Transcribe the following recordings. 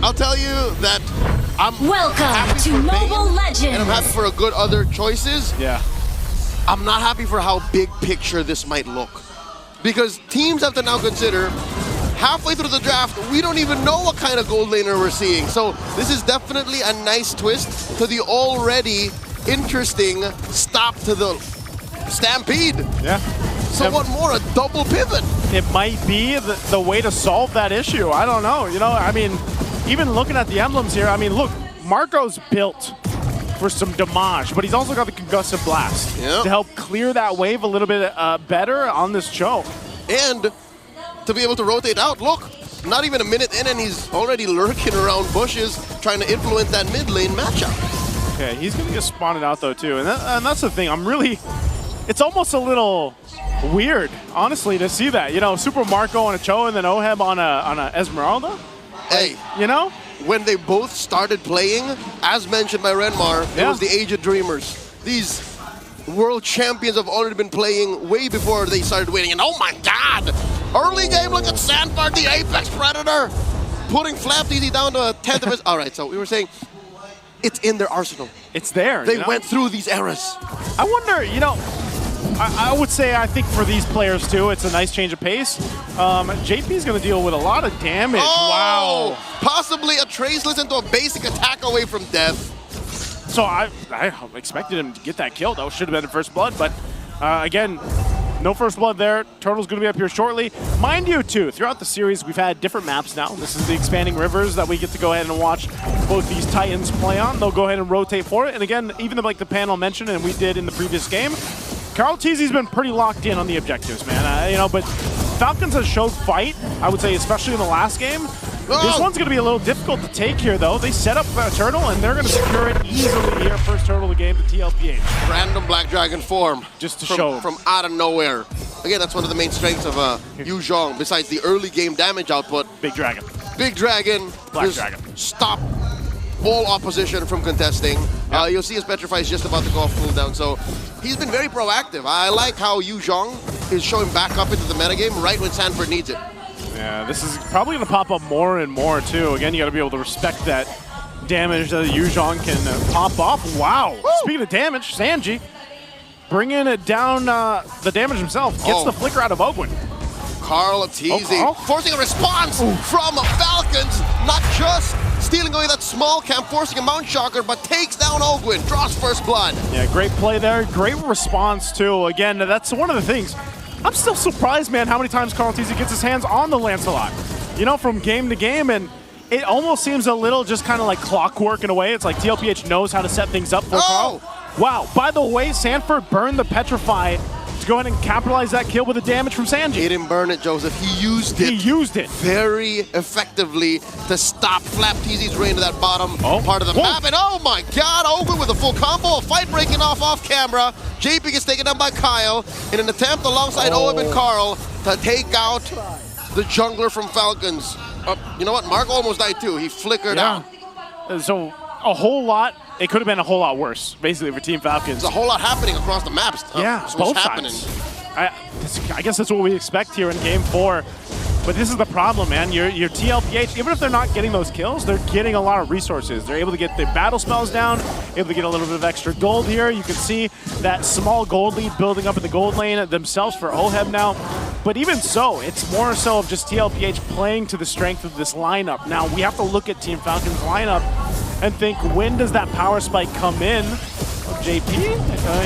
I'll tell you that I'm Welcome happy to for Mobile Bane, Legends. and I'm happy for a good other choices. Yeah. I'm not happy for how big picture this might look. Because teams have to now consider, halfway through the draft, we don't even know what kind of gold laner we're seeing. So this is definitely a nice twist to the already interesting stop to the stampede. Yeah. So what more, a double pivot? It might be the way to solve that issue. I don't know. You know, I mean, even looking at the emblems here, I mean, look, Marco's built for some damage, but he's also got the concussive blast to help clear that wave a little bit better on this choke. And to be able to rotate out, look, not even a minute in and he's already lurking around bushes trying to influence that mid lane matchup. Okay, he's going to get spotted out though too, and that's the thing. It's almost a little weird, honestly, to see that. You know, Super Marco on a Cho and then Oheb on a Esmeralda. Hey, you know? When they both started playing, as mentioned by Renmar, it was the Age of Dreamers. These world champions have already been playing way before they started winning. And oh my God! Early game, look at Sandford, the Apex Predator, putting Flap Easy down to a 10th of his. All right, so we were saying it's in their arsenal. It's there. They went through these eras. I wonder, you know, I would say I think for these players too, it's a nice change of pace. JP is going to deal with a lot of damage. Oh, wow. Possibly a traceless into a basic attack away from death. So I expected him to get that kill. That should have been in first blood, but again, no first blood there. Turtle's going to be up here shortly. Mind you, too, throughout the series, we've had different maps now. This is the expanding rivers that we get to go ahead and watch both these Titans play on. They'll go ahead and rotate for it. And again, even like the panel mentioned, and we did in the previous game, Carl Teasy's been pretty locked in on the objectives, man. You know, but Falcons has showed fight, I would say, especially in the last game. This one's going to be a little difficult to take here, though. They set up a turtle, and they're going to secure it easily here. First turtle of the game to TLPH. Random Black Dragon form. Just to show. From out of nowhere. Again, that's one of the main strengths of Yu Zhong, besides the early game damage output. Big Dragon. Big Dragon. Black Dragon. Stop all opposition from contesting. You'll see his Petrify is just about to go off cooldown, so he's been very proactive. I like how Yu Zhong is showing back up into the metagame right when Sanford needs it. Yeah, this is probably going to pop up more and more, too. Again, you got to be able to respect that damage that Yu Zhong can pop off. Wow. Woo! Speaking of damage, Sanji bringing it down the damage himself. Gets the flicker out of Ogwin. Carl Teasy forcing a response from Falcons. Not just stealing away that small camp, forcing a Mount Shocker, but takes down Ogwin, draws first blood. Yeah, great play there. Great response, too. Again, that's one of the things. I'm still surprised, man, how many times Carl Teasy gets his hands on the Lancelot. You know, from game to game, and it almost seems a little just kind of like clockwork in a way. It's like TLPH knows how to set things up for Carl. Wow, by the way, Sanford burned the Petrify to go ahead and capitalize that kill with the damage from Sanji. He didn't burn it, Joseph. He used it. He used it. Very effectively to stop Flap Teasy's reign to that bottom part of the map. And oh my God, Ogwin with a full combo, a fight breaking off camera. JP gets taken down by Kyle in an attempt alongside Oheb and Carl to take out the jungler from Falcons. You know what? Mark almost died too. He flickered out. So a whole lot. It could have been a whole lot worse, basically, for Team Falcons. There's a whole lot happening across the maps. Yeah, both sides. I guess that's what we expect here in Game 4. But this is the problem, man. Your TLPH, even if they're not getting those kills, they're getting a lot of resources. They're able to get the battle spells down, able to get a little bit of extra gold here. You can see that small gold lead building up in the gold lane themselves for Oheb now. But even so, it's more so of just TLPH playing to the strength of this lineup. Now, we have to look at Team Falcon's lineup and think, when does that power spike come in? JP,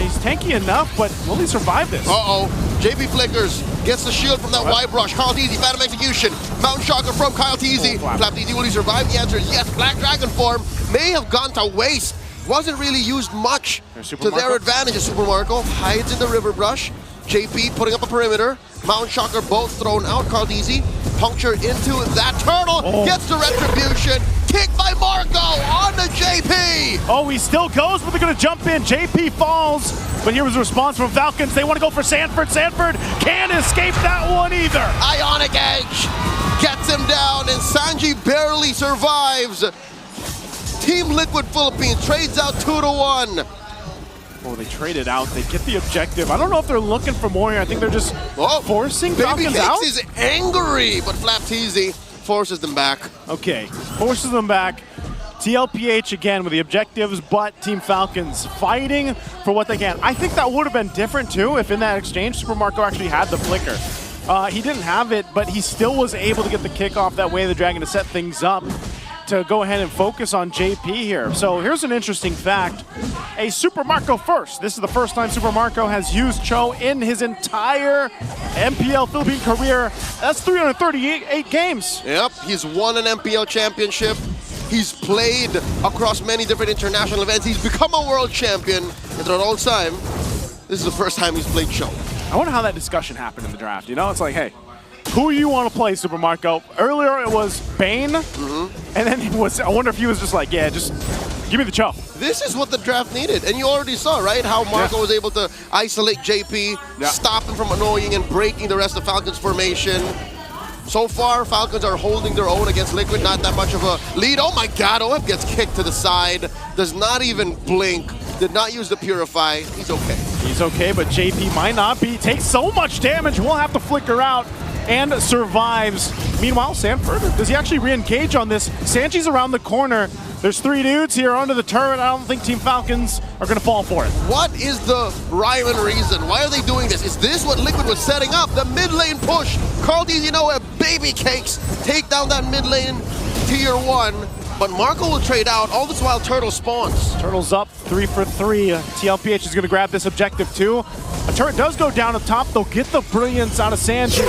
he's tanky enough, but will he survive this? JP flickers, gets the shield from that Y-brush. Carl Teasy, Phantom Execution, Mount Shocker from Kyle Teasy. Flap Teasy, will he survive? The answer is yes. Black Dragon form may have gone to waste. Wasn't really used much to their advantage. Super Marco hides in the river brush. JP putting up a perimeter. Mount Shocker both thrown out. Carl Teasy puncture into that turtle. Gets the retribution. Kick by Marco on the JP. Oh, he still goes, but they're going to jump in. JP falls, but here was a response from Falcons. They want to go for Sanford. Sanford can't escape that one either. Ionic Edge gets him down, and Sanji barely survives. Team Liquid Philippines trades out 2-1. Oh, they traded out. They get the objective. I don't know if they're looking for more here. I think they're just forcing Falcons out. Baby Cakes is angry, but Flap Teasy Forces them back. Okay, forces them back. TLPH again with the objectives, but Team Falcons fighting for what they can. I think that would have been different too if in that exchange Super Marco actually had the flicker. He didn't have it, but he still was able to get the kickoff that way, the Dragon, to set things up to go ahead and focus on JP here. So here's an interesting fact. A Super Marco first. This is the first time Super Marco has used Cho in his entire MPL Philippine career. That's 338 games. Yep, he's won an MPL championship. He's played across many different international events. He's become a world champion. And throughout all time, this is the first time he's played Cho. I wonder how that discussion happened in the draft. You know, it's like, hey, who you want to play, Super Marco? Earlier it was Bane, and then it was, I wonder if he was just like, yeah, just give me the Cho. This is what the draft needed. And you already saw, right, how Marco was able to isolate JP, stop him from annoying and breaking the rest of Falcons formation. So far, Falcons are holding their own against Liquid, not that much of a lead. Oh my God, OF gets kicked to the side, does not even blink, did not use the Purify. He's okay. He's okay, but JP might not be. Takes so much damage, will have to flicker out and survives. Meanwhile, Sanford, does he actually re-engage on this? Sanchi's around the corner. There's 3 dudes here under the turret. I don't think Team Falcons are going to fall for it. What is the rhyme and reason? Why are they doing this? Is this what Liquid was setting up? The mid lane push. Carl's, you know, baby cakes. Take down that mid lane tier 1. But Marco will trade out. All this while Turtle spawns. Turtle's up 3 for 3. TLPH is going to grab this objective too. A turret does go down up top. They'll get the brilliance out of Sanji.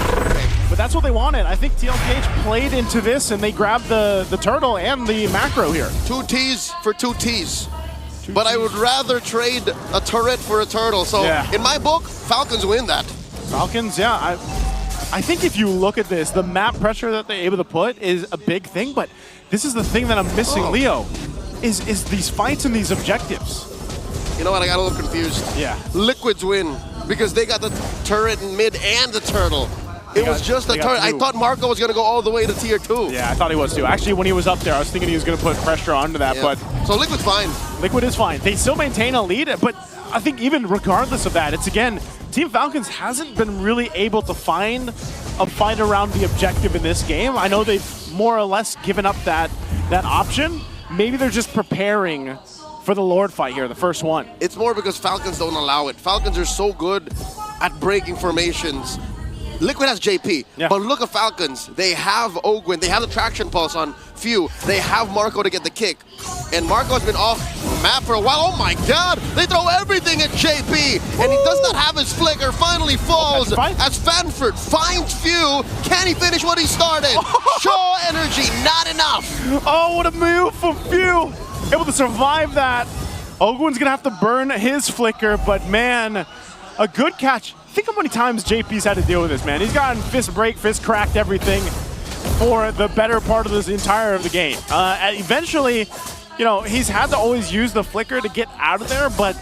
But that's what they wanted. I think TLPH played into this and they grabbed the turtle and the macro here. 2 Ts for 2 Ts. But I would rather trade a turret for a turtle. So in my book, Falcons win that. Falcons, yeah. I think if you look at this, the map pressure that they're able to put is a big thing, but this is the thing that I'm missing, Leo, is these fights and these objectives. You know what, I got a little confused. Yeah. Liquids win because they got the turret in mid and the turtle. It was just a turret. I thought Marco was going to go all the way to tier 2. Yeah, I thought he was too. Actually, when he was up there, I was thinking he was going to put pressure onto that, but... So Liquid's fine. Liquid is fine. They still maintain a lead, but I think even regardless of that, it's again, Team Falcons hasn't been really able to find a fight around the objective in this game. I know they've more or less given up that option. Maybe they're just preparing for the Lord fight here, the first one. It's more because Falcons don't allow it. Falcons are so good at breaking formations. Liquid has JP, but look at Falcons. They have Ogwin, they have the traction pulse on Few, they have Marco to get the kick. And Marco has been off map for a while. Oh my God, they throw everything at JP, and he does not have his flicker, finally falls as Fanford finds Few. Can he finish what he started? Show energy, not enough. Oh, what a move from Few. Able to survive that. Ogwin's gonna have to burn his flicker, but man, a good catch. Think how many times JP's had to deal with this, man. He's gotten fist break, fist cracked, everything for the better part of this entire of the game. Eventually, you know, he's had to always use the flicker to get out of there, but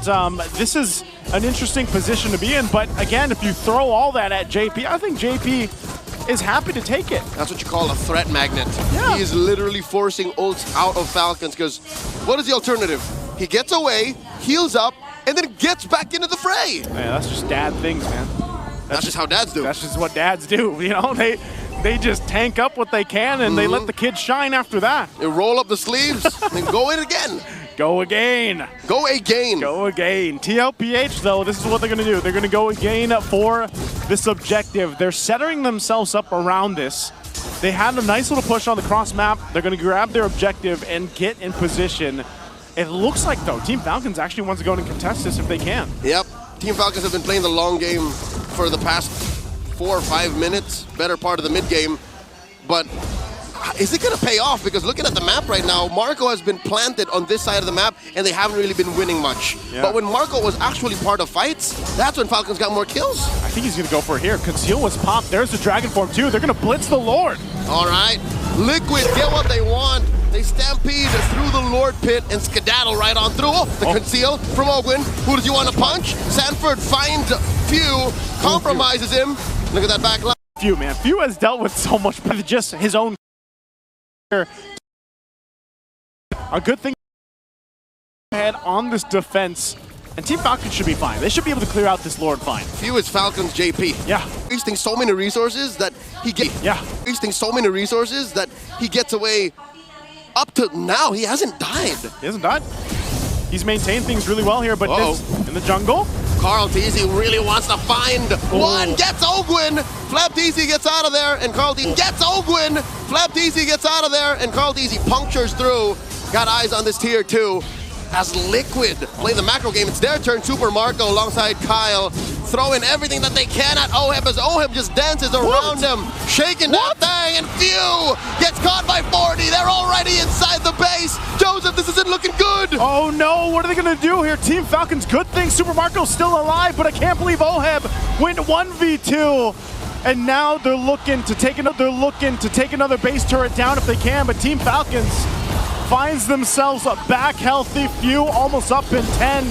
this is an interesting position to be in. But again, if you throw all that at JP, I think JP is happy to take it. That's what you call a threat magnet. Yeah. He is literally forcing ults out of Falcons, because what is the alternative? He gets away, heals up, and then gets back into the fray. Man, that's just dad things, man. That's just how dads do. That's just what dads do. You know, they just tank up what they can and they let the kids shine after that. They roll up the sleeves and go in again. Go again. Go again. Go again. TLPH, though, this is what they're going to do. They're going to go again for this objective. They're setting themselves up around this. They had a nice little push on the cross map. They're going to grab their objective and get in position. It looks like, though, Team Falcons actually wants to go and contest this if they can. Yep. Team Falcons have been playing the long game for the past 4 or 5 minutes, better part of the mid game. But is it going to pay off? Because looking at the map right now, Marco has been planted on this side of the map, and they haven't really been winning much. Yeah. But when Marco was actually part of fights, that's when Falcons got more kills. I think he's going to go for it here. Conceal was popped. There's the Dragon Form, too. They're going to blitz the Lord. All right. Liquid get what they want. They stampede through the Lord pit and skedaddle right on through. Oh, the conceal from Ogwin. Who does he want to punch? Sanford finds Few, compromises him. Look at that back line. Few, man. Few has dealt with so much with just his own. A good thing ahead on this defense. And Team Falcon should be fine. They should be able to clear out this Lord fine. Few is Falcon's JP. Yeah. Wasting so many resources that he gets. Yeah. Wasting so many resources that he gets away. Up to now, he hasn't died. He hasn't died. He's maintained things really well here, but this, in the jungle. Carl Teasy really wants to find one. Gets Ogwin. Flap Teasy gets out of there, and Carl Teasy gets Ogwin. Flap Teasy gets out of there, and Carl Teasy punctures through. Got eyes on this tier 2. As Liquid play the macro game, it's their turn. Super Marco alongside Kyle, throwing everything that they can at Oheb as Oheb just dances around him, shaking that thing, and Few gets caught by 40. They're already inside the base. Joseph, this isn't looking good. Oh no, what are they gonna do here? Team Falcon's good thing. Super Marco's still alive, but I can't believe Oheb went 1v2. And now they're looking to take another base turret down if they can, but Team Falcons finds themselves back healthy. Few almost up in 10,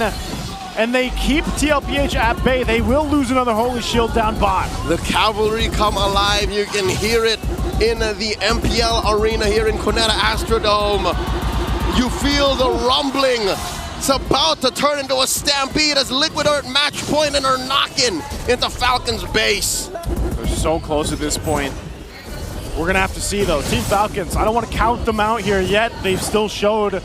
and they keep TLPH at bay. They will lose another Holy Shield down bot. The cavalry come alive. You can hear it in the MPL arena here in Conetta Astrodome. You feel the rumbling. It's about to turn into a stampede as Liquid are at match point and are knocking into Falcon's base. They're so close at this point. We're gonna have to see though. Team Falcons, I don't want to count them out here yet. They've still showed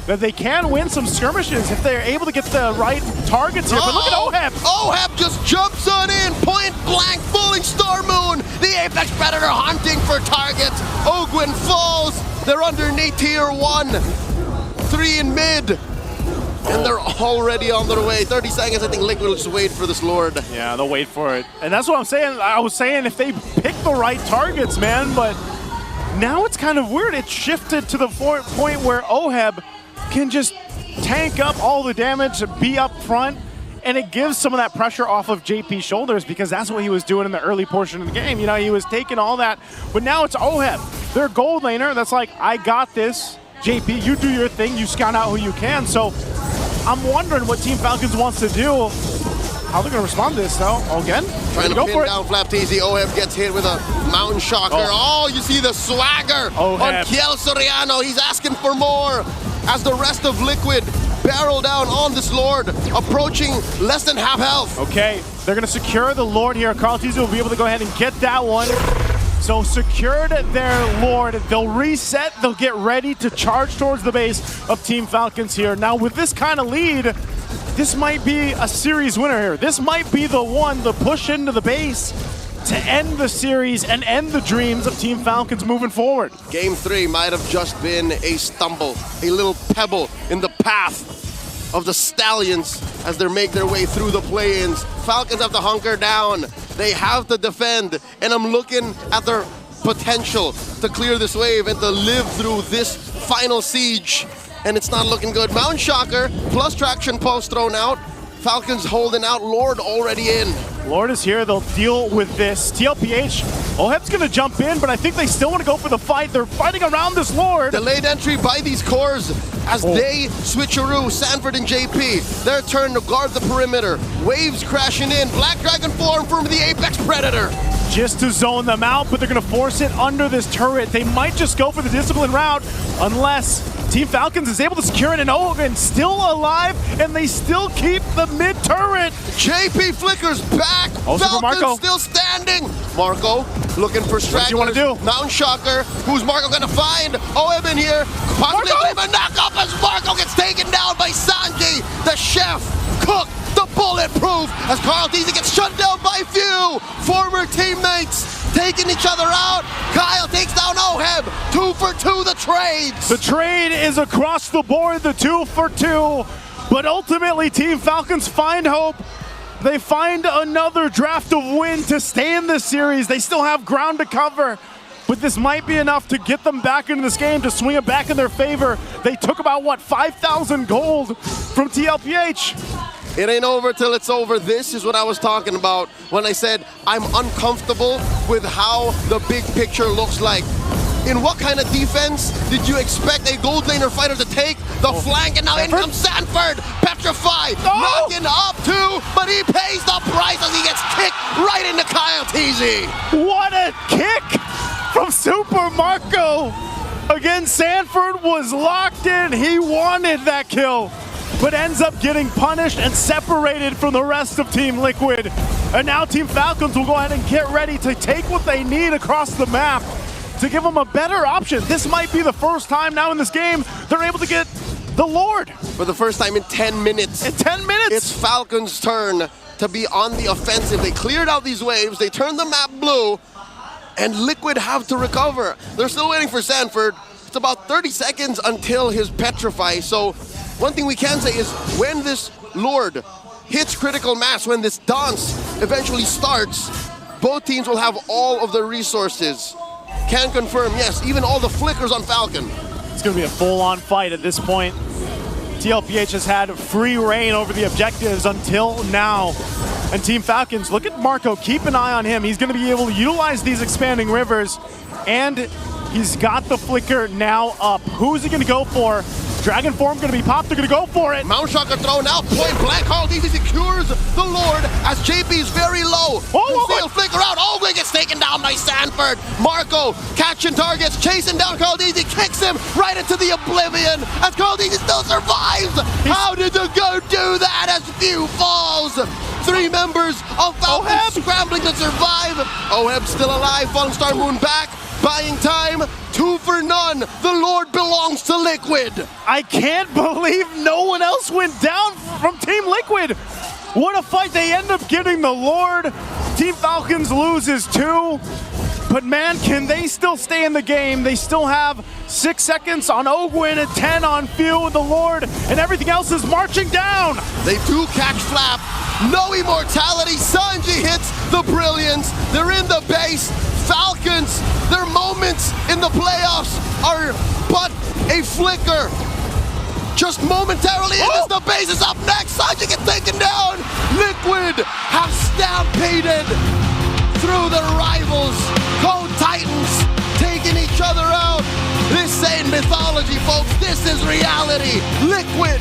that they can win some skirmishes if they're able to get the right targets here. But look at Oheb. Oheb just jumps on in, point blank, fooling Star Moon. The Apex Predator hunting for targets. Ogwin falls. They're underneath tier 1. 3 in mid. And they're already on their way. 30 seconds, I think Liquid will just wait for this Lord. Yeah, they'll wait for it. And that's what I'm saying. I was saying if they pick the right targets, man, but now it's kind of weird. It shifted to the point where Oheb can just tank up all the damage, be up front, and it gives some of that pressure off of JP's shoulders because that's what he was doing in the early portion of the game. You know, he was taking all that, but now it's Oheb. Their gold laner that's like, I got this. JP, you do your thing, you scout out who you can. So I'm wondering what Team Falcons wants to do. How they're going to respond to this, though. Again, trying to pin down Flap Teasy. Oheb gets hit with a mountain shocker. Oh, you see the swagger on Kiel Soriano. He's asking for more as the rest of Liquid barrel down on this Lord, approaching less than half health. Okay, they're going to secure the Lord here. Carl Teasy will be able to go ahead and get that one. So secured their Lord, they'll reset, they'll get ready to charge towards the base of Team Falcons here. Now with this kind of lead, this might be a series winner here. This might be the one to push into the base to end the series and end the dreams of Team Falcons moving forward. Game 3 might have just been a stumble, a little pebble in the path of the Stallions as they make their way through the play-ins. Falcons have to hunker down. They have to defend, and I'm looking at their potential to clear this wave and to live through this final siege, and it's not looking good. Mountain Shocker plus Traction Pulse thrown out. Falcons holding out, Lord already in. Lord is here, they'll deal with this. TLPH, Oheb's gonna jump in, but I think they still wanna go for the fight. They're fighting around this Lord. Delayed entry by these cores as they switcheroo, Sanford and JP. Their turn to guard the perimeter. Waves crashing in, Black Dragon form from the Apex Predator. Just to zone them out, but they're gonna force it under this turret. They might just go for the discipline route unless Team Falcons is able to secure it, and Owen still alive, and they still keep the mid turret. JP flickers back. Falcons still standing. Marco looking for stragglers. What do you want to do? Mountain Shocker. Who's Marco gonna find? OM in here. Possibly a knock up as Marco gets taken down by Sanji, the chef, cook, the bulletproof, as Carl Teasy gets shut down by Few. Former teammates taking each other out. Kyle takes down Oheb. 2 for 2 the trades. The trade is across the board, the 2 for 2. But ultimately, Team Falcons find hope. They find another draft of win to stay in this series. They still have ground to cover, but this might be enough to get them back into this game, to swing it back in their favor. They took about, what, 5,000 gold from TLPH. It ain't over till it's over. This is what I was talking about when I said I'm uncomfortable with how the big picture looks like. In what kind of defense did you expect a gold laner fighter to take the flank? And now in comes Sanford, petrified, knocking up too, but he pays the price as he gets kicked right into Kyle Teasy. What a kick from Super Marco. Again, Sanford was locked in. He wanted that kill. but ends up getting punished and separated from the rest of Team Liquid. And now Team Falcons will go ahead and get ready to take what they need across the map to give them a better option. This might be the first time now in this game they're able to get the Lord. For the first time in 10 minutes. In 10 minutes? It's Falcon's turn to be on the offensive. They cleared out these waves, they turned the map blue, and Liquid have to recover. They're still waiting for Sanford. It's about 30 seconds until his petrify. So one thing we can say is when this Lord hits critical mass, when this dance eventually starts, both teams will have all of the resources. Can confirm, yes, even all the flickers on Falcon. It's going to be a full-on fight at this point. TLPH has had free reign over the objectives until now. And Team Falcons, look at Marco, keep an eye on him. He's going to be able to utilize these expanding rivers, and he's got the flicker now up. Who's he going to go for? Dragon Form going to be popped, they're going to go for it. Mount Shocker throw now, point blank. Carldeezy secures the Lord as JP is very low. Conceal flicker out, Ogway gets taken down by Sanford. Marco catching targets, chasing down Carldeezy, kicks him right into the oblivion as Carldeezy still survives. How did the goat do that as Few falls? 3 members of Falcon scrambling to survive. Oheb still alive, Fallen Star Moon back, buying time. 2 for none. The Lord belongs to Liquid. I can't believe no one else went down from Team Liquid. What a fight. They end up getting the Lord. Team Falcons loses 2. But man, can they still stay in the game? They still have 6 seconds on Ogwin and 10 on Few with the Lord, and everything else is marching down. They do catch Flap. No immortality. Sanji hits the brilliance. They're in the base. Falcons, their moments in the playoffs are but a flicker. Just momentarily, as the base is up next. Sanji gets taken down. Liquid have stampeded through the rivals. Code Titans taking each other out. This ain't mythology, folks. This is reality. Liquid